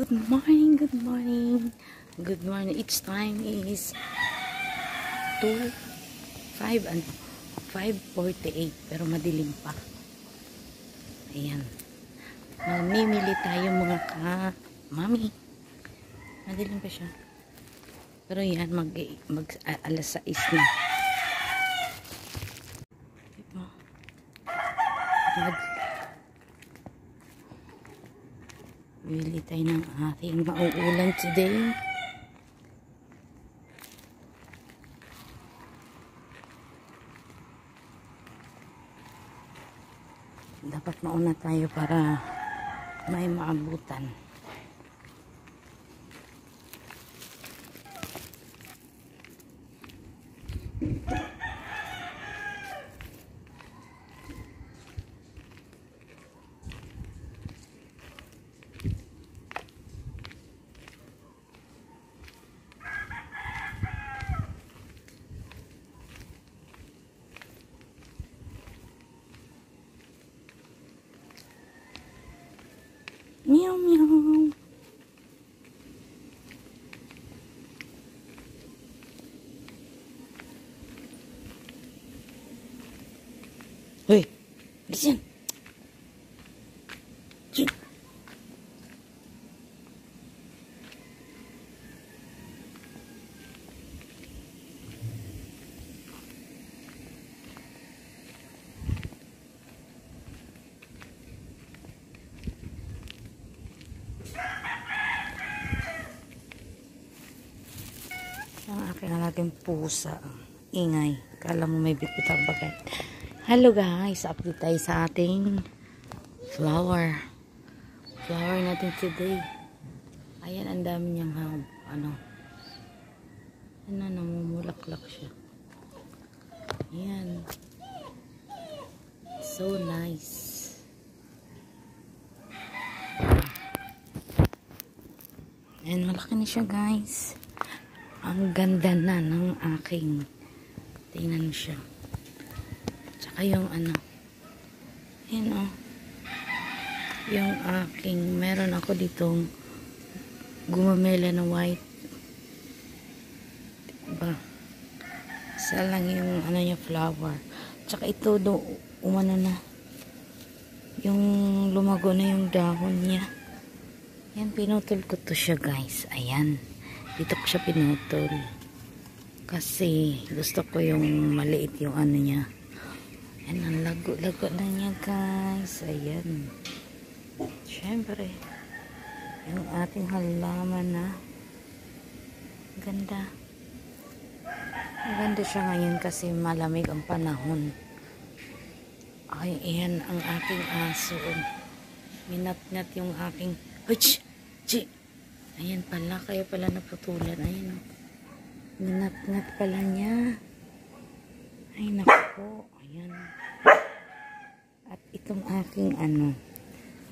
Good morning, good morning. Good morning. Each time is 5:48 pero madilim pa. Ayan. Mamimili tayo mga mami. Madilim pa siya. Pero yan, alas 6 na. Bili tayo ng ating mauulan today. Dapat mauna tayo para may maabutan. Meow meow. Hey, listen. Ang aking alagang pusa. Ingay. Kala mo may bitbit ang bagay. Hello guys. Update tayo sa ating flower. Flower natin today. Ayan, ang dami niyang namumulaklak siya. Ayan. So nice. Ayan, malaki na siya guys. Ang ganda na ng aking, tingnan mo siya. Tsaka yung ayan yung aking, meron ako ditong gumamela na white. Diba? Isa lang yung niya, flower. Tsaka ito umano na. Yung lumago na yung dahon niya. Ayan, pinutol ko to siya guys. Ayan. Dito ko siya pinutol. Kasi gusto ko yung maliit yung niya. Ayan, ang lago-lago na niya guys. Ayan. Siyempre, yung ating halaman na ganda. Maganda siya ngayon kasi malamig ang panahon. Ay, ayan ang aking aso. Minat-nat yung aking ayan pala, kaya pala naputulan. Ayan minat-nat pala niya. Ay naku, ayan. At itong aking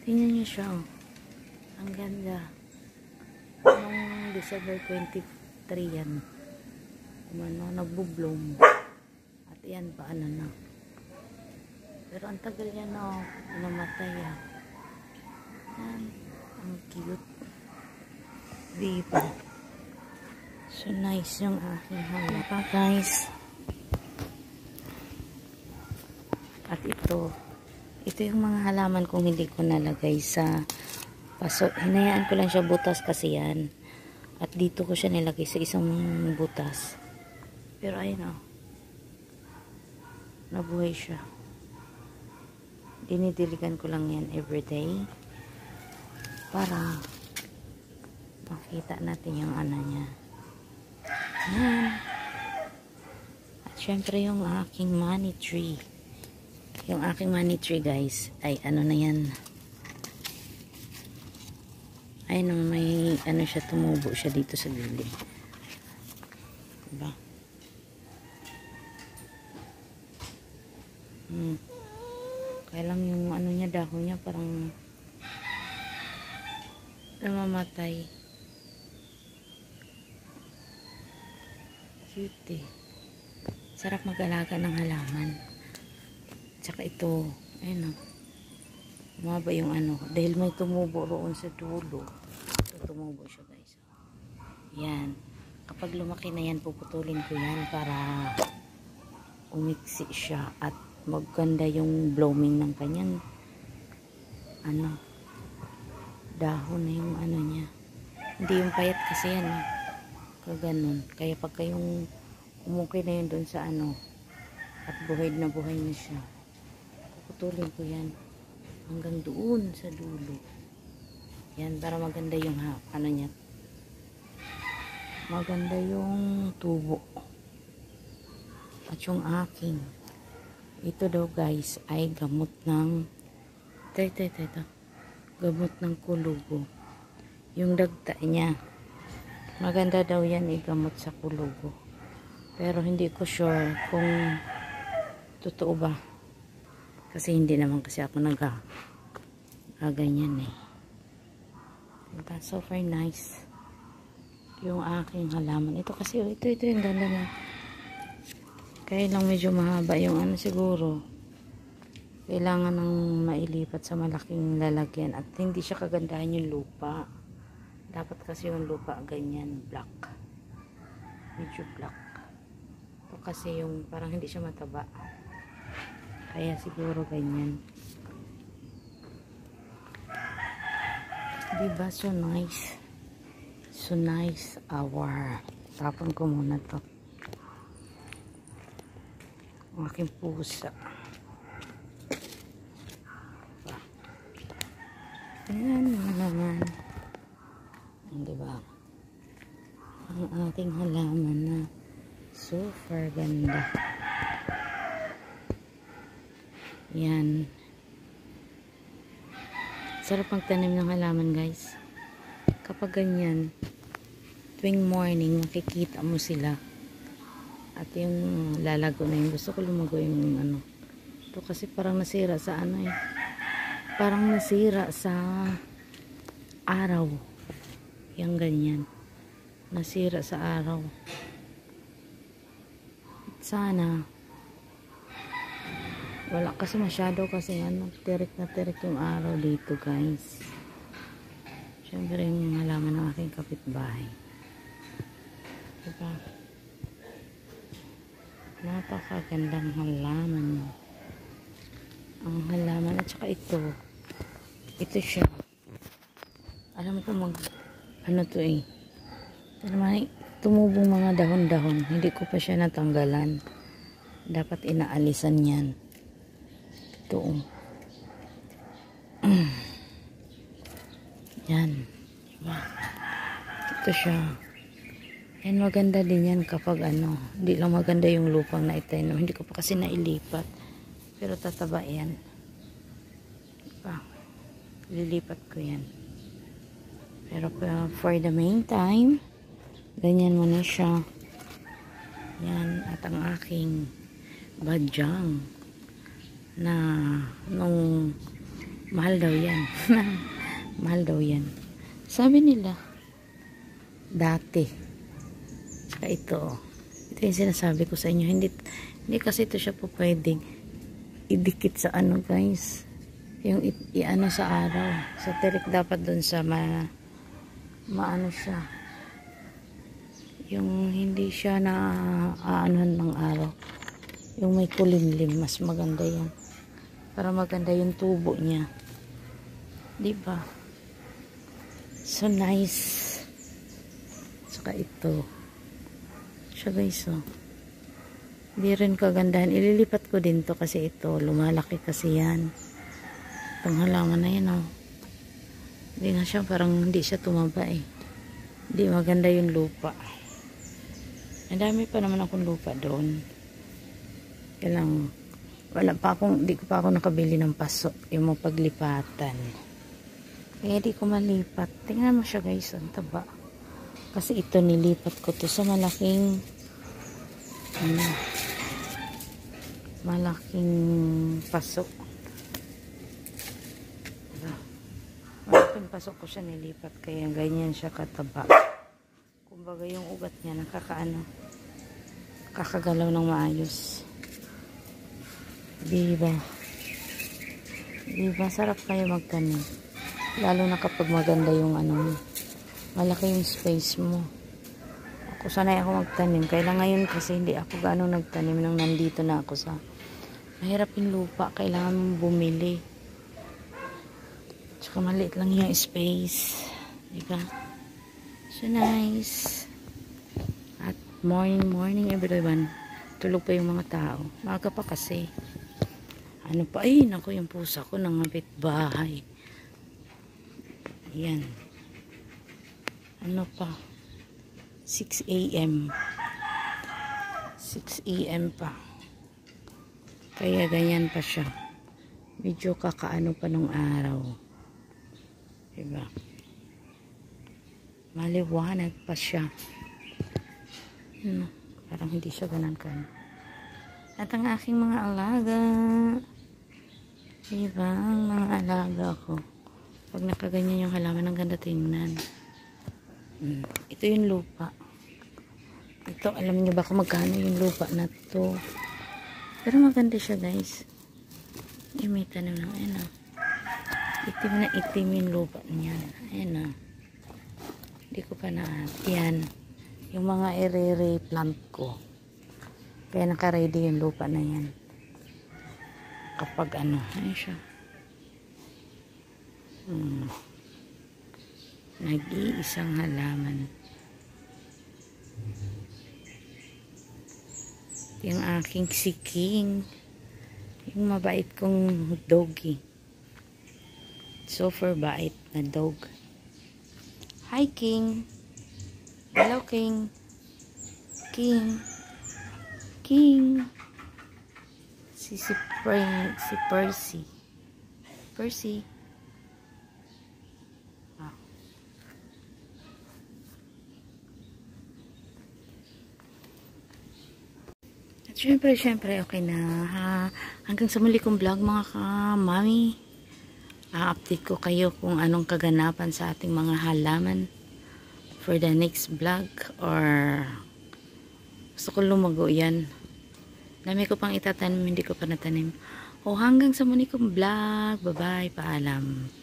tingnan niyo siya, ang ganda. Noong December 23 yan, nagbo-bloom. At yan pa na. Pero ang tagal niya namatay. Yan, ang cute. Diba? So nice yung aking halaman guys. At ito yung mga halaman kung hindi ko nalagay sa paso. Hinayaan ko lang siya butas kasi yan. At dito ko siya nilagay sa isang butas. Pero ayun nabuhay siya. Dinidiligan ko lang yan everyday para makita natin yung niya. Ayan. At syempre yung aking money tree. Yung aking money tree guys ay na yan. Ay may siya, tumubo siya dito sa gilid. Diba? Kaya lang yung niya, dahon niya parang namamatay. Cute. Sarap mag-alaga ng halaman. Tsaka ito, ayun Umaba yung dahil may tumubo roon sa dulo. Ito tumubo siya guys. Yan. Kapag lumaki na yan, puputulin ko yan para umiksi siya at maganda yung blooming ng kanyang dahon na yung niya. Hindi yung payat kasi yan. Kaganon. Kaya pagka yung umukay na yun doon sa at buhay na siya, puputulin ko yan hanggang doon sa dulo. Yan, para maganda yung niya. Maganda yung tubo. At yung aking ito daw guys ay gamot ng gamot ng kulugo. Yung dagta niya, maganda daw yan igamot sa kulugo. Pero hindi ko sure kung totoo ba. Kasi hindi naman kasi ako ganyan eh. Diba? So far nice yung aking halaman. Ito kasi ito yung ganda na. Kaya lang medyo mahaba yung siguro. Kailangan ng mailipat sa malaking lalagyan at hindi siya kagandahan yung lupa. Dapat kasi yung lupa ganyan, black. Medyo black. Ito kasi yung parang hindi siya mataba. Kaya siguro ganyan. Diba? So nice. So nice our. Tapon ko muna to. Ang aking pusa. Ayan naman. Diba? Ang ating halaman na super ganda. Yan. Sarap magtanim ng halaman guys. Kapag ganyan, tuwing morning, nakikita mo sila. At yung lalago na yung gusto ko lumago yung ito kasi parang nasira sa parang nasira sa araw. Yung ganyan. Nasira sa araw. Sana wala kasi masyado kasi tirik na tirik yung araw dito guys. Siyempre yung halaman ng aking kapitbahay. Diba? Napakagandang halaman. Ang halaman at saka ito siya. Alam ko to eh. Pero may tumubong mga dahon-dahon. Hindi ko pa siya natanggalan. Dapat inaalisan yan. Ito. Yan. Diba? Ito siya. And maganda din yan kapag hindi lang maganda yung lupang na itanim. Hindi ko pa kasi nailipat. Pero tataba yan. Diba? Lilipat ko yan. Pero for the meantime, ganyan muna siya. Yan. At ang aking badyang na nung mahal daw yan. Mahal daw yan. Sabi nila dati. Saka ito. Ito yung sinasabi ko sa inyo. Hindi kasi ito siya po pwedeng idikit sa guys. Yung sa araw. Sa tirik dapat dun sa maano siya. Yung hindi siya na aanuhan ng araw. Yung may kulimlim. Mas maganda yan. Para maganda yung tubo niya. Diba? So nice. Saka ito. Siya guys Hindi rin kagandahan. Ililipat ko din to kasi ito. Lumalaki kasi yan. Itong halaman na yan Hindi nga siya parang hindi siya tumaba eh. Hindi maganda yung lupa. Ang dami pa naman akong lupa doon. Kaya lang hindi ko pa ako nakabili ng paso. Yung mapaglipatan. Kaya di ko malipat. Tingnan mo siya guys. Ang taba. Kasi ito nilipat ko to sa malaking paso. Malaking paso ko siya nilipat. Kaya ganyan siya kataba. Kumbaga yung ugat niya kakagalaw ng maayos. Diba? Diba? Sarap kayo magtanim. Lalo na kapag maganda yung malaki yung space mo. Ako sanay ako magtanim. Kailangan ngayon kasi hindi ako gaano nagtanim nang nandito na ako sa mahirap yung lupa. Kailangan mong bumili. Tsaka maliit lang yung space. Diba? So nice. At morning everyone. Tulog pa yung mga tao. Maaga pa kasi. Ano pa? Ay, naku yung pusa ko nangabit bahay. Yan. Ano pa? 6 a.m. 6 a.m. pa. Kaya ganyan pa siya. Medyo kakaano pa nung araw. Diba? Maliwanag pa siya. Parang hindi siya ganun kan. At ang aking mga alaga. Diba? Ang mga alaga ko. Pag nakaganyan yung halaman, ang ganda tingnan. Ito yung lupa. Ito, alam niyo ba kung magkano yung lupa na to? Pero maganda siya, guys. May tanim lang. Ayan o. Itim na itim yung lupa niya. Ayan o. Hindi ko pa yan. Yung mga ere plant ko. Kaya naka-ready yung lupa na yan. Kapag ano. Ayan siya. Nag-iisang halaman. Yung aking si King. Yung mabait kong doggy. Super bait na dog. Hi King. Hello King. King. King. Si Percy. Percy. Siyempre, okay na. Hanggang sa muli kong vlog mga ka-mami. A-update ko kayo kung anong kaganapan sa ating mga halaman for the next vlog or gusto ko lumago yan. Dami ko pang itatanim, hindi ko pa natanim. Hanggang sa muli kong vlog. Bye-bye, paalam.